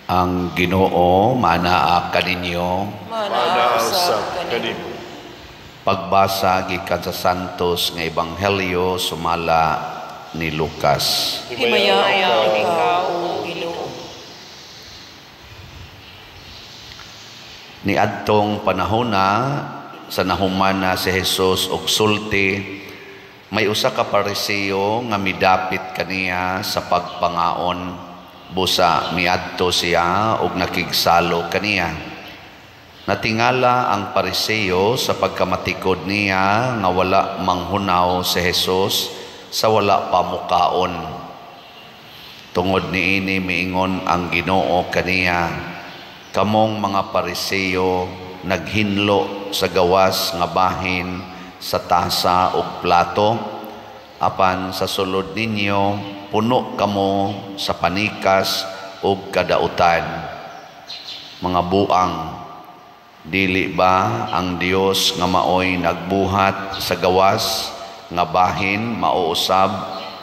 Ang Ginoo manaa kaninyo. Manaa sa kanimo. Pagbasa gikan sa Santos nga Ebanghelyo sumala ni Lucas. Himayaw ikaw, Ginoo. Niadtong panahona sa nahuman na si Jesus og sulti, may usa ka Pariseo nga midapit kaniya sa pagpangaon. Busa miadto siya og nakigsalo kaniya. Natingala ang Pariseo sa pagkamatikod niya nga wala manghunaw si Jesus sa wala pa mukaon. Tungod niini miingon ang Ginoo kaniya, kamong mga Pariseo naghinlo sa gawas nga bahin sa tasa ug plato, apan sa sulod ninyo puno kamo sa panikas ug kadautan. Mga buang, dili ba ang Dios nga maoy nagbuhat sa gawas nga bahin mauusab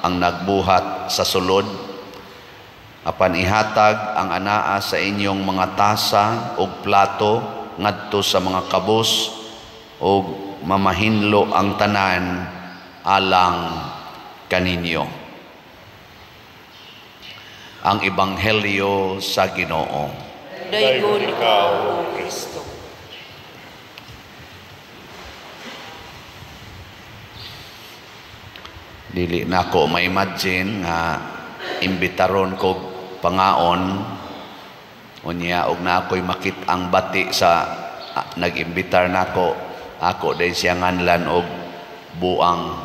ang nagbuhat sa sulod? Apan ihatag ang anaa sa inyong mga tasa ug plato ngadto sa mga kabus ug mamahinlo ang tanan alang kaninyo. Ang Ebanghelyo sa Ginoo. Dayon ikaw, O Kristo. Dili na ko ma-imagine nga imbitaron ko pangaon unya og na ako'y makit-ang bati sa nag-imbitar nako, ako din siya nganlan og buang.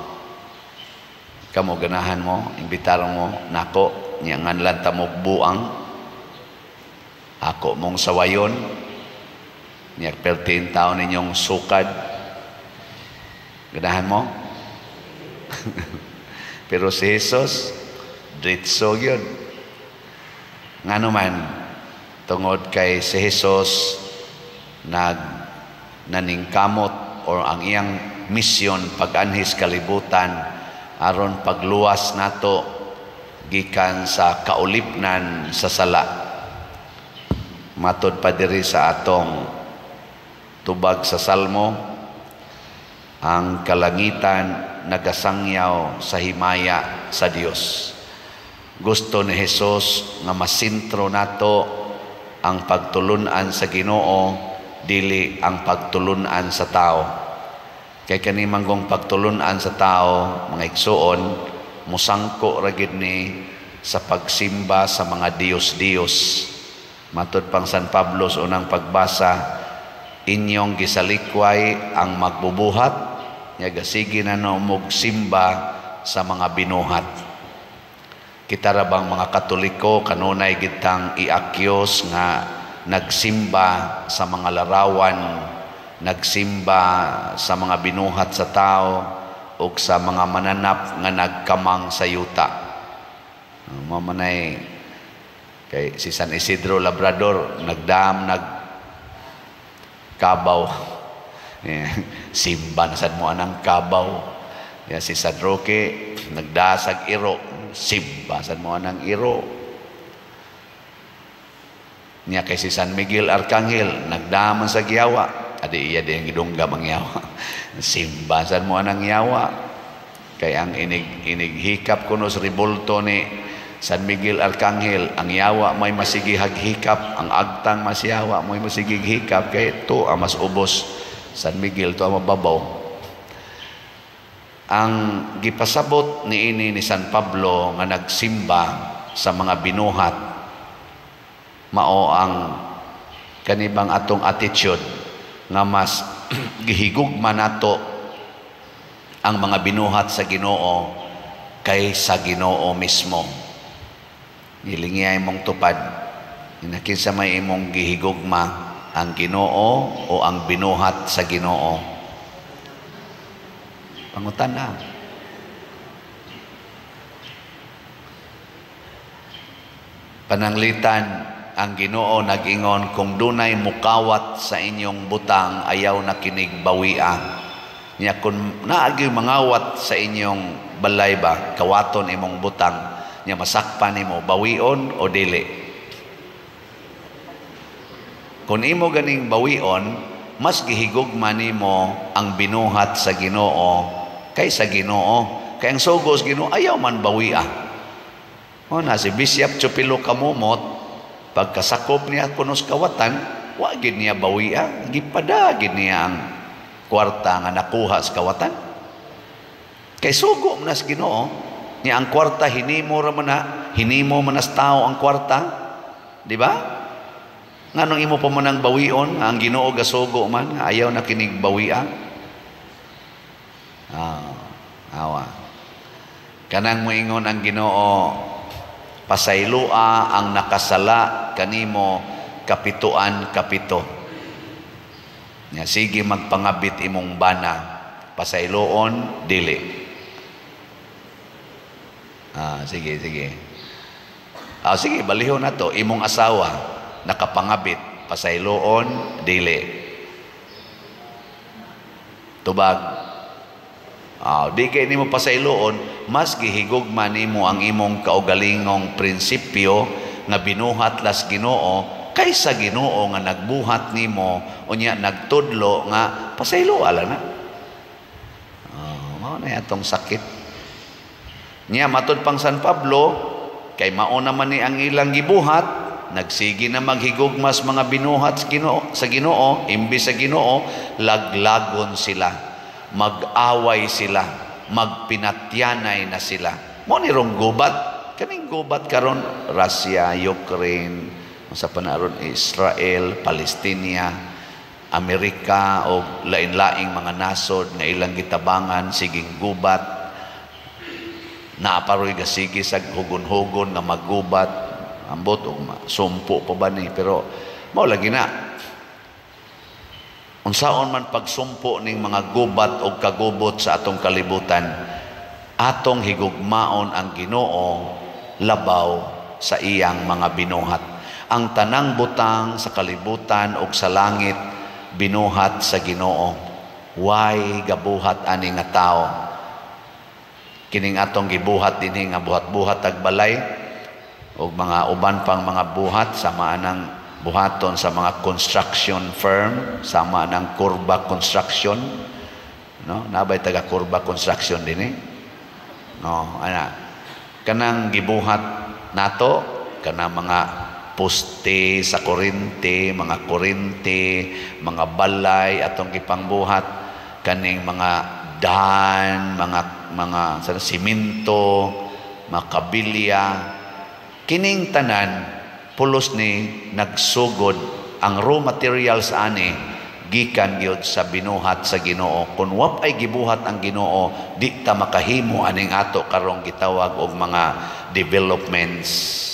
Kamo ganahan mo, imbitaron mo nako, niya nganlan ta mo buang. Ako mong sawayon, niya pertin taon ninyong sukad. Ganahan mo? Pero si Jesus, dritso yun. Nga naman, tungod kay si Jesus naningkamot or ang iyang misyon pag-anhis kalibutan aron pagluwas nato gikan sa kaulipnan sa sala. Matod pa diri sa atong tubag sa Salmo, ang kalangitan nagasangyaw sa himaya sa Dios. Gusto ni Jesus nga masintro nato ang pagtulunan sa Ginoo, dili ang pagtulunan sa tao. Kay kani manggong pagtulunan sa tao, mga igsuon, musangko ra gid ni sa pagsimba sa mga Diyos-Diyos. Matud pang San Pablo sa unang pagbasa, inyong gisalikway ang magbubuhat, yagasigi na umog simba sa mga binuhat. Kita ra bang mga Katoliko kanunay gitang iakyos nga nagsimba sa mga larawan, nagsimba sa mga binuhat sa tao o sa mga mananap nga nagkamang sa yuta. Mamanay kay si San Isidro Labrador nagkabaw. Simba na sad mo anang kabaw. Si San Roque nagdasag iro, simba sad mo anang iro. Niya kay si San Miguel Arcangel nagdaman sa giyawa, adi iya din gidungga mangyawa. Simba sad mo anang yawa. Kay ang inighikap kuno sa ribulto ni San Miguel Arcangel, ang yawa may masigihag hikap, ang agtang masyawa may masigig hikap, kay ito ang mas ubos. San Miguel to ang mababaw. Ang gipasabot niini ni San Pablo nga nagsimba sa mga binuhat, mao ang kanibang atong attitude nga mas gihigugma nato ang mga binuhat sa Ginoo kaysa Ginoo mismo. Ilingi imong tupad, inakinsa may imong gihigugma, ang Ginoo o ang binuhat sa Ginoo. Pangutan na. Pananglitan, ang Ginoo nag-ingon, kung dunay mukawat sa inyong butang, ayaw na kinig bawia. Nya kung naagi mangawat sa inyong balay ba, kawaton imong butang, nya masakpan nimo, bawion o dili. Kung imo ganing bawion, mas gihigugma nimo ang binuhat sa Ginoo kaysa Ginoo. Kaya ang sugos Ginoo ayaw man bawia. O na si Bishop Chupilo Kamumot, pagkasakop niya kunos kawatan, wa gid niya bawia, gipadagid niya ang kwarta nga nakuha sa kawatan. Kay sugo man sa Ginoo, niya ang kwarta hinimo ra man na, hinimo man as tao ang kwarta, di ba? Nganong imo pa man ang bawion, ang Ginoo gasugo man, ayaw na kinig bawia. Awa. Kanang moingon ang Ginoo, pasaylua ang nakasala kanimo kapituan kapito. Nya sige magpangabit imong bana, pasayloon dili. Sige. Sige, balihon na to, imong asawa nakapangabit, pasayloon dili. Tubag. Di kay nimo pasayloon, mas gihigugma nimo ang imong kaugalingong prinsipyo nga binuhat las Ginoo kaysa Ginoo nga nagbuhat nimo unya nagtudlo nga pasaylo ala na. Mao na atong sakit. Nya matud pang San Pablo kay mao naman ni ang ilang gibuhat, nagsigi na maghigugmas mga binuhat sa Ginoo, imbis sa Ginoo, laglagon sila, mag-away sila, magpinatyanay na sila. Mo ni rong gubat, kaning gubat karon Russia, Ukraine, sa panaron Israel, Palestina, Amerika o lain-laing mga nasod nga ilang gitabangan siging gubat. Naaparoy gasigi sa hugon-hugon nga maggubat. Ambot o sumpo pa ba ni, pero mao lagi na unsaon man pagsumpo ning mga gubat o kagubot sa atong kalibutan, atong higugmaon ang Ginoo labaw sa iyang mga binuhat. Ang tanang butang sa kalibutan o sa langit binuhat sa Ginoo. Way gabuhat ani nga tao. Kining atong gibuhat dinhi nga buhat-buhat ag balay o mga uban pang mga buhat, sama ng buhaton sa mga construction firm, sama ng Kurba Construction, no? Nabay taga Kurba Construction din no, ana kanang gibuhat nato kanang mga poste sa kurente, mga mga balay atong gipangbuhat, kaning mga daan, mga simento, mga kabilya. Kining tanan pulos ni nagsugod ang raw materials ani gikan gyud sa binuhat sa Ginoo. Kun wa ay gibuhat ang Ginoo, di ta makahimo aning ato karong gitawag og mga developments.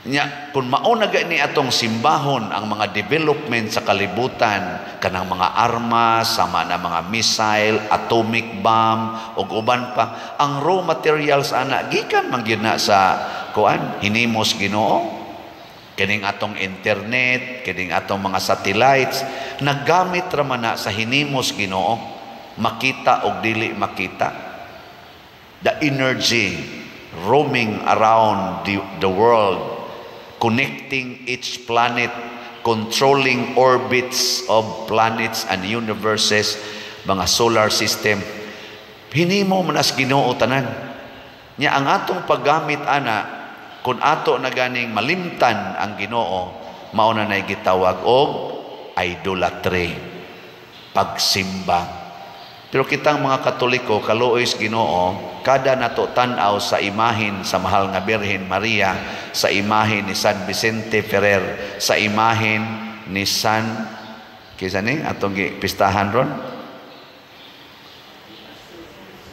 Nya kun mao na gani atong simbahon ang mga development sa kalibutan, kanang mga armas, sama na mga missile, atomic bomb ug uban pa, ang raw materials ana gikan man gyud na sa kuan hinimos Ginoo. Kining atong internet, kining atong mga satellites, naggamit ra man na sa hinimos Ginoo, makita og dili makita. The energy roaming around the world, connecting each planet, controlling orbits of planets and universes, mga solar system. Hinimo man as Ginoo tanan. Nya ang atong paggamit ana, kung ato na ganing malimtan ang Ginoo, mao na nay gitawag og idolatry, pagsimba. Pero kitang mga Katoliko, kaluoy sa Ginoo, kada nato tan-aw sa imahin sa mahal nga Birhen Maria, sa imahin ni San Vicente Ferrer, sa imahin ni San kisa ni atong pistahan ron,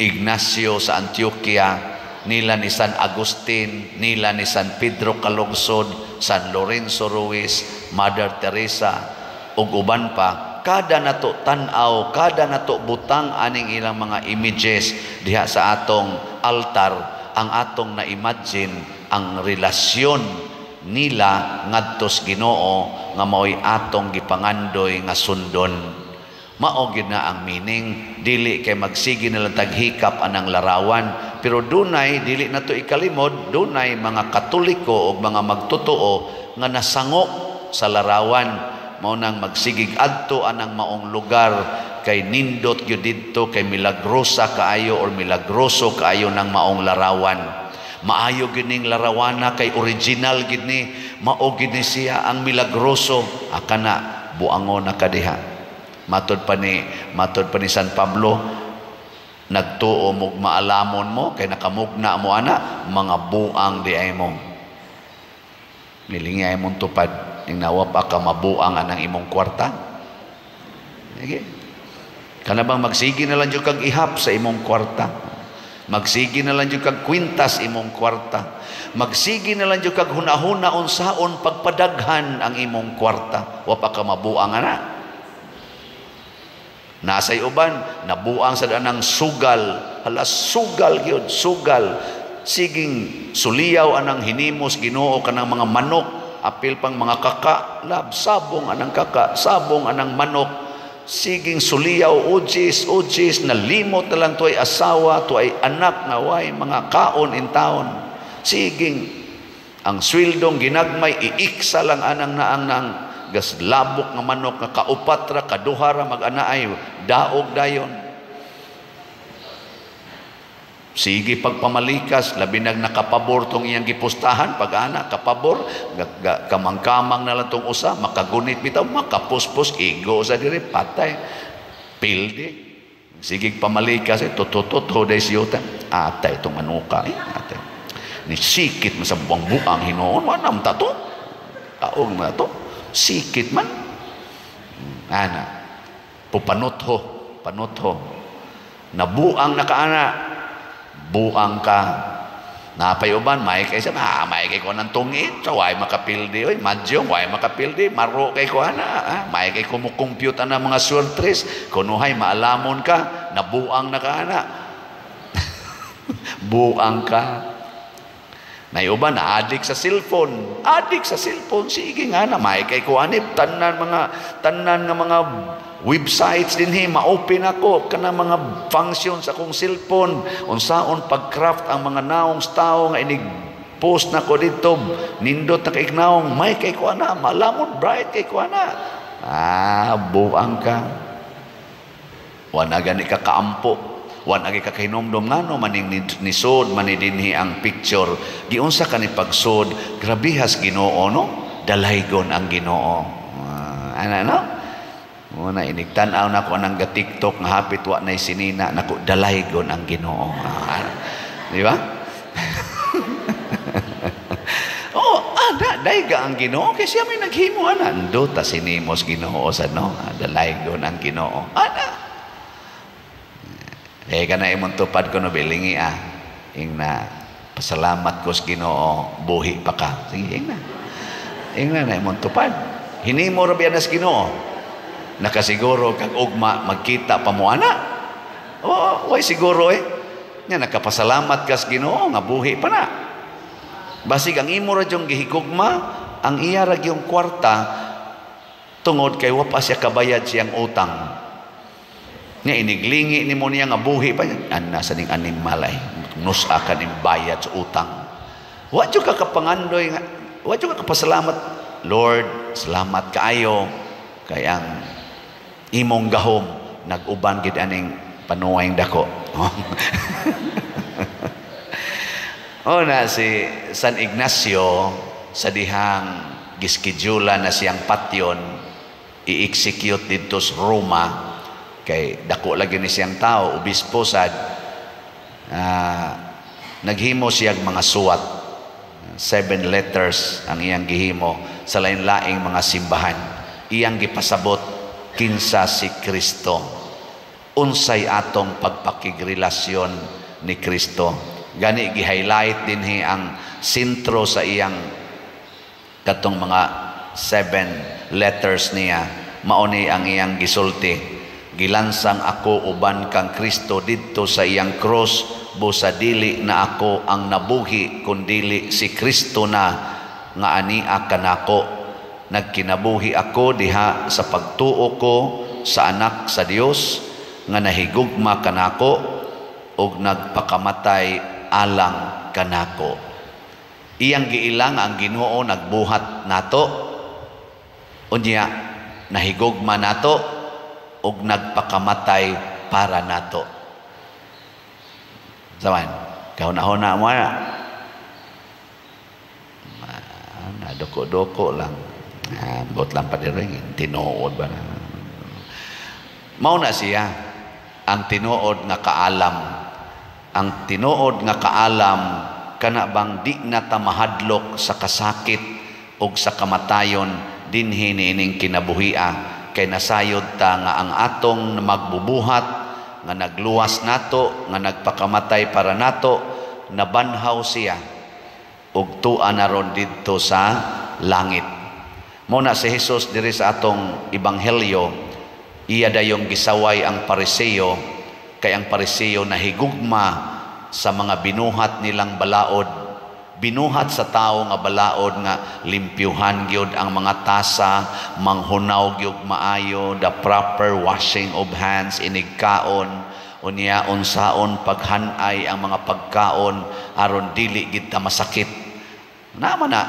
Ignacio sa Antioquia, nila ni San Agustin, nila ni San Pedro Calungsod, San Lorenzo Ruiz, Mother Teresa ug uban pa. Kada nato tan-aw, kada nato butang aning ilang mga images diha sa atong altar, ang atong na-imagine ang relasyon nila ngadto sa Ginoo nga mao'y atong gipangandoy nga sundon. Mao gyud na ang meaning, dili kay magsigi na lang taghikap anang larawan, pero dunay dili nato ikalimod, dunay mga Katoliko o mga magtotoo nga nasango sa larawan mao nang magsigig adto anang maong lugar kay nindot gyud didto kay milagrosa kaayo or milagroso kaayo nang maong larawan. Maayo gining larawana kay original gid ni, mao gid ni siya ang milagroso. Akana buangon na kadiha. Matod pa ni San Pablo, nagtuo mo maalamon mo kay nakamugna mo ana mga buang di ay mo. Nilingay mong tupad ning nawa pa ka mabuang anang imong kwarta. Okay. Kana bang magsigi na lang jud kag ihap sa imong kwarta. Magsigi na lang jud kag kwintas imong kwarta. Magsigi na lang jud kag hunahuna unsaon pagpadaghan ang imong kwarta. Wa pa ka mabuang ana. Nasay uban nabuang sa anang sugal. Hala sugal gyud, sugal. Siging suliyaw anang hinimos Ginoo kanang mga manok, apil pang mga kaka, lab sabong anang kaka, sabong anang manok. Siging suliyaw ujis nalimot na lang tuay asawa, tuay anak na way mga kaon in taon. Siging ang swildong ginagmay iiksa lang anang naang nang gas labok nga manok nga kaupatra kaduhara mag-anaay daog dayon. Sige pagpamalikas labi nag nakapabor tong iyang gipustahan pag ana kapabor kamang-kamang na lang tong usa makagunit bitaw makapuspos igo sa diri patay pildi. Sige pamalikas tutututo day siyota atay tong manuka atay ni sikit man sa buang Hinoon manam ta to taong na to sikit man ana panutho nabuang nakaana buang ka napay uban may kay sa may kay ko nang tungit so way makapildi oy madyong way makapildi maro kay ko ana may kay ko mo compute ana mga surtres kunuhay maalamon ka nabuang na ka ana buang ka. May uban na adik sa cellphone sige nga na may kay ko anip tanan nga mga websites din ma-open ako kana mga functions sa akong cellphone unsaon pag-craft ang mga naong tao nga inig post na ko dito nindot na kay naong may kay ko ana malamon bright kay ko ana buang ka wala gani ka kaampo wala gani ka kahinomdom ngano maning nisod manidinhi ang picture giunsa ka ni pagsod grabihas Ginoo no dalaygon ang Ginoo ana no. Muna inigtanaw na ko nang ga-TikTok nga hapit wa nay sinina nako dalaygon ang Ginoo. Di ba? Dayga ang Ginoo kay siya may naghimo ana ando ta sinimos Ginoo sa no dalaygon ang Ginoo. Ana. Kana imong tupad ko no bilingi ingna pasalamat ko sa Ginoo buhi pa ka. Sige ingna na imong tupad. Hinimo ra biya nas Ginoo. Nakasiguro kag ugma magkita pa mo ana. Way siguro nya nakapasalamat kas Ginoo nga buhi pa na. Basig ang imo ra jong gihigugma ang iya ra gyung kwarta tungod kay wa pa siya kabayad siyang utang. Nya iniglingi nimo niya nga buhi pa niya. Anna sa ning animalay nusa ka ning bayad sa utang. Wa jud ka kapangandoy nga wa jud ka kapasalamat. Lord, salamat kaayo kay ang imong gahom nag-uban gid aning panuwayng dako. Na si San Ignacio sa dihang giskidula na siyang patyon i-execute dito sa Roma kay dako lagi ni siyang tao obispo sad naghimo siyang mga suwat 7 letters ang iyang gihimo sa lain-laing mga simbahan iyang gipasabot kinsa si Kristo unsay atong pagpakigrelasyon ni Kristo gani gi-highlight dinhi ang sentro sa iyang katong mga 7 letters niya mao ni ang iyang gisulti gilansang ako uban kang Kristo didto sa iyang cross busa dili na ako ang nabuhi kundili si Kristo na nga ania kanako nagkinabuhi ako diha sa pagtuo ko sa anak sa Dios nga nahigugma kanako ug nagpakamatay alang kanako. Iyang giilang ang Ginoo nagbuhat nato unya nahigugma nato ug nagpakamatay para nato. Saman, kahuna-huna mo na. Nadoko-doko lang. Bot lang pa din, tinuod ba na. Mao na siya ang tinuod nga kaalam. Ang tinuod nga kaalam kana bang di na ta mahadlok sa kasakit ug sa kamatayon dinhi niining kinabuhia, kay nasayod ta nga ang atong magbubuhat nga nagluwas nato, nga nagpakamatay para nato, nabanhaw siya ug tuan na ron didto sa langit. Muna si Jesus diri sa atong ebanghelyo, iya dayong gisaway ang Pariseo, kay ang Pariseo nahigugma sa mga binuhat nilang balaod, binuhat sa tao nga balaod nga limpyuhan gyud ang mga tasa, manghunaw gyud maayo, the proper washing of hands, inigkaon unya unsaon paghanay ang mga pagkaon aron dili gid ta masakit. Naman na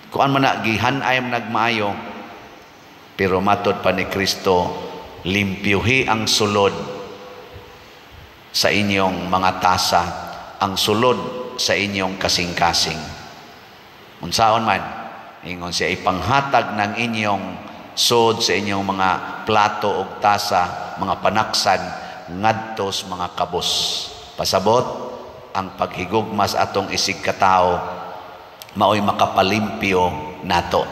kuan man na gihanay nagmaayo, pero matod pa ni Kristo, limpyuhi ang sulod sa inyong mga tasa, ang sulod sa inyong kasing-kasing. Unsaon man, ingon siya ipanghatag ng inyong sud sa inyong mga plato o tasa, mga panaksan, ngadtos mga kabos. Pasabot, ang paghigugmas atong isig katao, maoy makapalimpyo nato.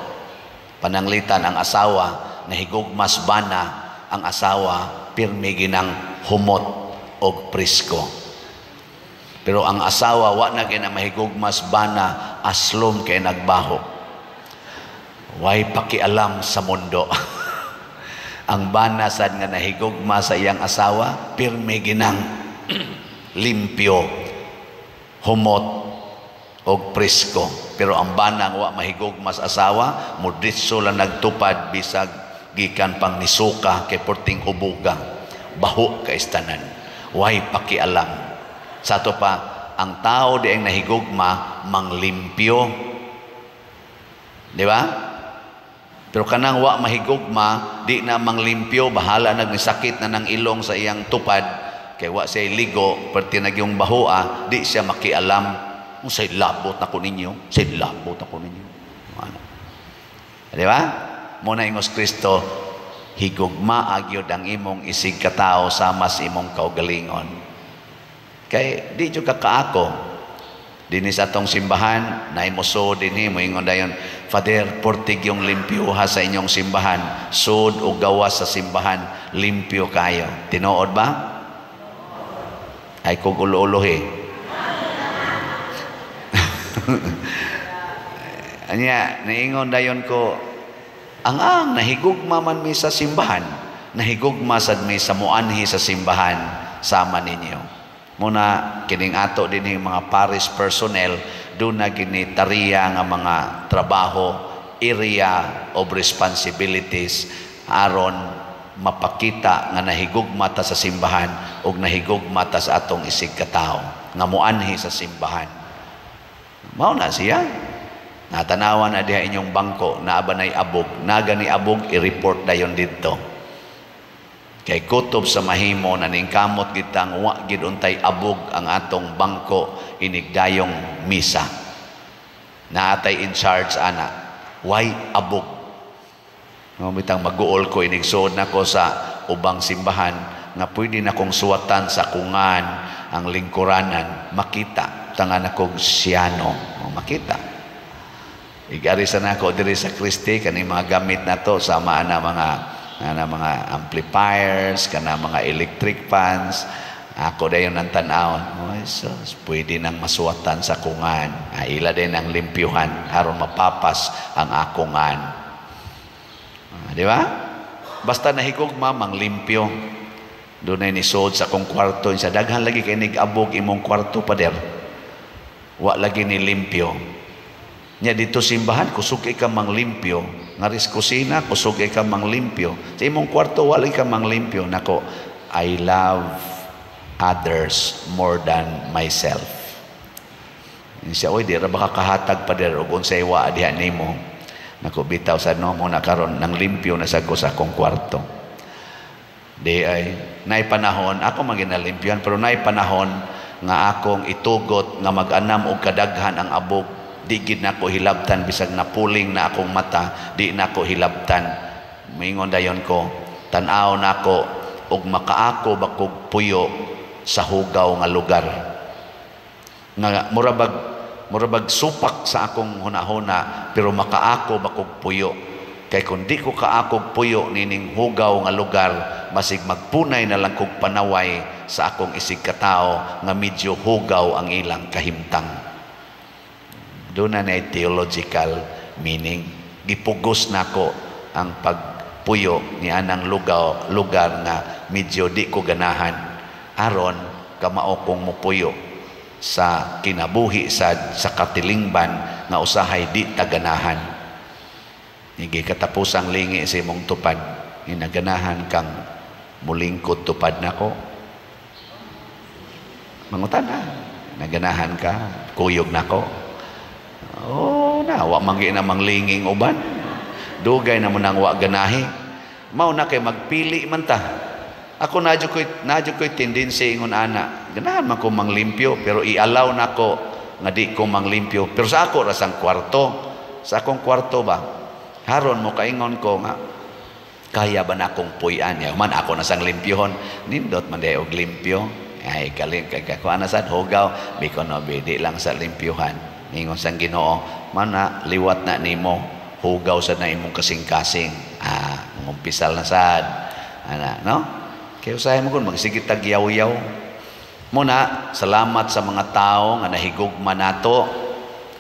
Pananglitan ang asawa, nahigugmas bana ang asawa, pirmi ginang humot o prisko. Pero ang asawa, wa na kaya na mahigugmas bana, aslom kaya nagbaho. Way pakialam sa mundo. Ang bana sad nga nahigugma sa iyang asawa, pirmi ginang limpyo, humot o prisko. Pero ang bana nga wa mahigugma sa asawa, mudritso lang nagtupad bisag gikan pang nisuka kay porting hubuga. Baho ka istanan. Way pakialam. Sa to pa, ang tao di ang nahigugma, manglimpyo. Di ba? Pero kanang wa mahigugma, di na manglimpyo, bahala nagnisakit na ng ilong sa iyang tupad, kay wa siya ligo, perti nagyong bahua, di siya makialam. Say labot na ko ninyo, say labot na ko ninyo. Ano? Di ba? Muna ingos Kristo, higugma agyod ang imong isig katao sama sa imong kaugalingon. Kay di jud kaako dinis atong simbahan na imuso dinhi mo ingon dayon, Father, portig yung limpyuha sa inyong simbahan, sud o gawas sa simbahan limpyo kayo. Tinuod ba? Ay kugulo-ulohi. Anya niingon dayon ko, ang nahigugma man mi sa simbahan, nahigugma sad mi sa muanhi sa simbahan sama ninyo. Muna kining ato din yung mga parish personnel, doon na ginitariya nga mga trabaho, area of responsibilities aron mapakita nga nahigugma ta sa simbahan ug nahigugma ta sa atong isig katao nga muanhi sa simbahan. Mao na siya. Natanawan na diha inyong bangko na abanay abog, nagani abog i-report dayon didto. Kay kutob sa mahimo na ningkamot gitang wa gid untay abog ang atong bangko inigdayong misa. Naatay in charge ana. Why abog? No bitang maguol ko inigsuod nako sa ubang simbahan nga pwede na kong suwatan sa kungan ang lingkuranan, makita tangan akong siyano, makita. Igari sa nako diri sa Kristi kani mga gamit nato sama na mga amplifiers, kana mga electric fans. Ako dayon nang tan-awon, sus, pwede nang masuwatan sa kungan. Ila din ang limpyuhan aron mapapas ang akungan. Di ba? Basta nahigugma mang limpyo. Doon ay nisod sa akong kwarto, sa daghan lagi kay nigabog imong kwarto pader. Wa lagi ni limpyo. Nya dito simbahan kusog ka mang limpyo, ngaris kusina kusog ka mang limpyo. Sa imong kwarto wala ka mang limpyo. Nako, I love others more than myself. Siya, oy, di ra baka kahatag pa der og unsay wa diha nimo. Nako bitaw sa no mo na karon nang limpyo na sa ko sa akong kwarto. Di ay nay panahon ako maginalimpyan pero nay panahon nga akong itugot nga mag-anam og kadaghan ang abog, di gid nako hilabtan bisag napuling na akong mata, di nako hilabtan. Mingon dayon ko, tan-aw nako og makaako bakog puyo sa hugaw nga lugar. Nga murabag supak sa akong hunahuna pero makaako bakog puyo. Kay kung di ko kaakog puyo nining hugaw nga lugar, masig magpunay na lang kog panaway sa akong isig katao nga medyo hugaw ang ilang kahimtang. Doon na theological meaning. Gipugos nako ang pagpuyo ni anang lugar nga medyo di ko ganahan. Aron kamao kong mupuyo sa kinabuhi sa katilingban nga usahay di taganahan. Higi katapusang lingi sa imong tupad, inaganahan kang mulingkod tupad nako. Mangutan na, naganahan ka, kuyog nako. Oh, wa manggi na manglinging uban. Dugay na mo nang wa ganahi. Mao na kay magpili man ta. Ako nadyo ko'y tendency ingon ana. Ganahan man ko manglimpyo pero i-allow nako nga di ko manglimpyo. Pero sa ako rasang kwarto, sa akong kwarto ba? Haron mo kaingon ko nga kaya ba na akong puyan ya man ako nasang limpyohon nindot man day og limpyo ay kalim kay ko ana sad hugaw biko no bidi lang sa limpyohan ingon sang Ginoo man na liwat na nimo hugaw sad na imong kasing-kasing ngumpisal na sad ana no kay usahay mo kun magsigit tag yaw-yaw muna salamat sa mga tao nga nahigugma nato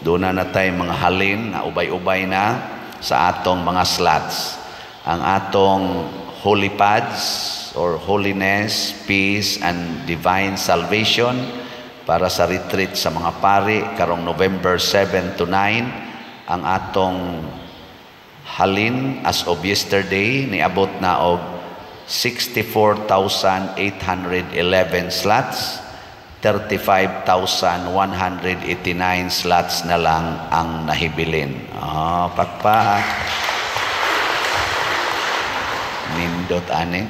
doon na natay mga halin nga ubay-ubay na sa atong mga slots. Ang atong holy pads or holiness, peace, and divine salvation para sa retreat sa mga pari karong November 7 to 9. Ang atong halin as of yesterday niabot na og 64,811 slots. 35,189 slots na lang ang nahibilin. Pakpak. Nindot ani.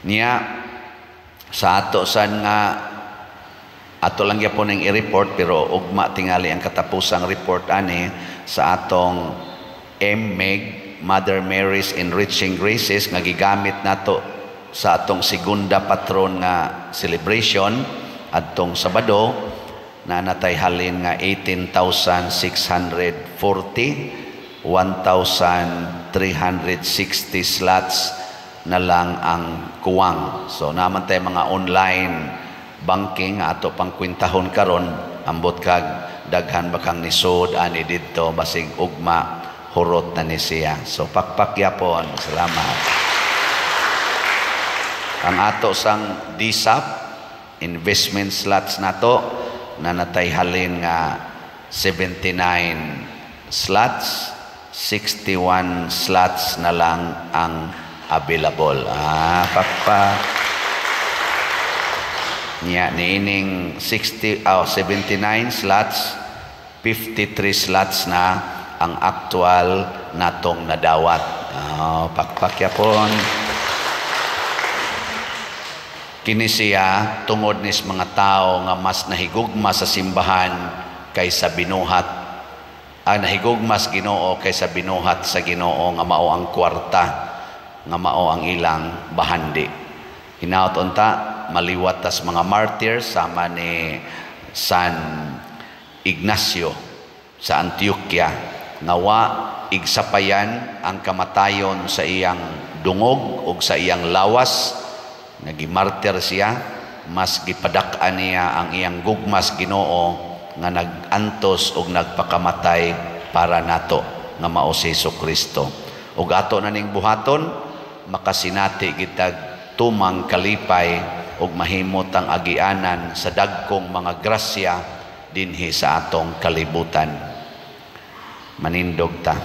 Niya sa ato san nga ato lang gyapon ning i-report pero ugma tingali ang katapusang report ani sa atong MEG Mother Mary's Enriching Graces nga gigamit nato sa atong segunda patron nga celebration adtong Sabado na natay halin nga 18,640 1,360 slots na lang ang kuwang. So naman tayo mga online banking ato pang kwintahon karon ambot kag daghan bakang nisod ani didto basig ugma hurot na ni siya. So pakpakyapon. Salamat. Ang ato sang DSAP investment slots nato na natay halin nga 79 slots, 61 slots na lang ang available. Pakpa niya niining 79 slots, 53 slots na ang actual natong nadawat. Pakpakyapon. Kini siya tungod nis mga tao nga mas nahigugma sa simbahan kaysa binuhat. Nahigugmas Ginoo kaysa binuhat sa Ginoo nga mao ang kwarta, nga mao ang ilang bahandi. Hinaut unta maliwat tas mga martyrs sama ni San Ignacio sa Antioquia nawa igsapayan ang kamatayon sa iyang dungog ug sa iyang lawas. Nagimartir siya, mas gipadak-an niya ang iyang gugmas Ginoo nga nagantos og nagpakamatay para nato nga mao si Jesucristo. Ug ato na ning buhaton makasinati gitag tumang kalipay ug mahimot ang agianan sa dagkong mga grasya dinhi sa atong kalibutan. Manindog ta.